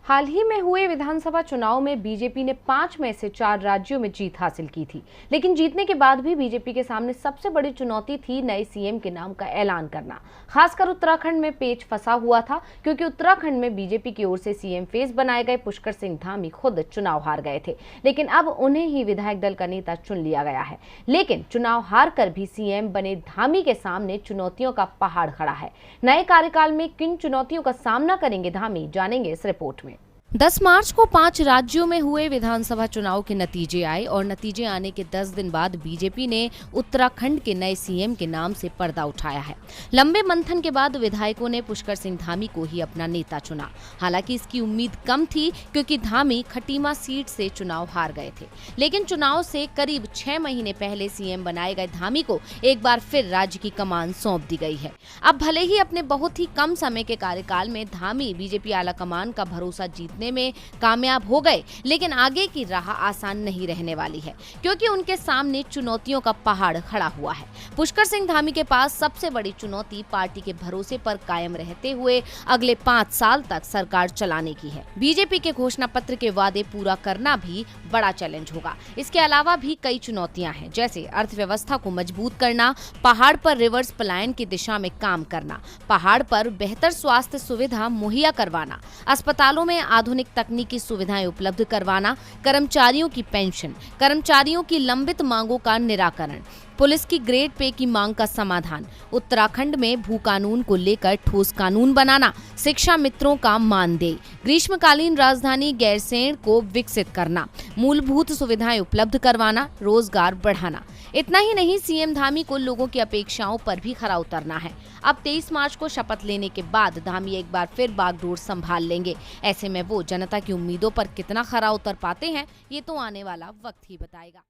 हाल ही में हुए विधानसभा चुनाव में बीजेपी ने 5 में से 4 राज्यों में जीत हासिल की थी। लेकिन जीतने के बाद भी बीजेपी के सामने सबसे बड़ी चुनौती थी नए सीएम के नाम का ऐलान करना। खासकर उत्तराखंड में पेच फंसा हुआ था, क्योंकि उत्तराखंड में बीजेपी की ओर से सीएम फेस बनाए गए पुष्कर सिंह धामी खुद चुनाव हार गए थे, लेकिन अब उन्हें ही विधायक दल का नेता चुन लिया गया है। लेकिन चुनाव हार कर भी सीएम बने धामी के सामने चुनौतियों का पहाड़ खड़ा है। नए कार्यकाल में किन चुनौतियों का सामना करेंगे धामी, जानेंगे इस रिपोर्ट में। 10 मार्च को 5 राज्यों में हुए विधानसभा चुनाव के नतीजे आए और नतीजे आने के 10 दिन बाद बीजेपी ने उत्तराखंड के नए सीएम के नाम से पर्दा उठाया है। लंबे मंथन के बाद विधायकों ने पुष्कर सिंह धामी को ही अपना नेता चुना। हालांकि इसकी उम्मीद कम थी, क्योंकि धामी खटीमा सीट से चुनाव हार गए थे। लेकिन चुनाव से करीब 6 महीने पहले सीएम बनाए गए धामी को एक बार फिर राज्य की कमान सौंप दी गई है। अब भले ही अपने बहुत ही कम समय के कार्यकाल में धामी बीजेपी आला कमान का भरोसा जीतने में कामयाब हो गए, लेकिन आगे की राह आसान नहीं रहने वाली है, क्योंकि उनके सामने चुनौतियों का पहाड़ खड़ा हुआ है। पुष्कर सिंह धामी के पास सबसे बड़ी चुनौती पार्टी के भरोसे पर कायम रहते हुए अगले 5 साल तक सरकार चलाने की है। बीजेपी के घोषणा पत्र के वादे पूरा करना भी बड़ा चैलेंज होगा। इसके अलावा भी कई चुनौतियां हैं, जैसे अर्थव्यवस्था को मजबूत करना, पहाड़ पर रिवर्स पलायन की दिशा में काम करना, पहाड़ पर बेहतर स्वास्थ्य सुविधा मुहैया करवाना, अस्पतालों में आधुनिक तकनीकी सुविधाएं उपलब्ध करवाना, कर्मचारियों की पेंशन, कर्मचारियों की लंबित मांगों का निराकरण, पुलिस की ग्रेड पे की मांग का समाधान, उत्तराखंड में भू कानून को लेकर ठोस कानून बनाना, शिक्षा मित्रों का मानदेय, ग्रीष्मकालीन राजधानी गैरसैंण को विकसित करना, मूलभूत सुविधाएं उपलब्ध करवाना, रोजगार बढ़ाना। इतना ही नहीं, सीएम धामी को लोगों की अपेक्षाओं पर भी खरा उतरना है। अब 23 मार्च को शपथ लेने के बाद धामी एक बार फिर बागडोर संभाल लेंगे। ऐसे में वो जनता की उम्मीदों पर कितना खरा उतर पाते हैं, ये तो आने वाला वक्त ही बताएगा।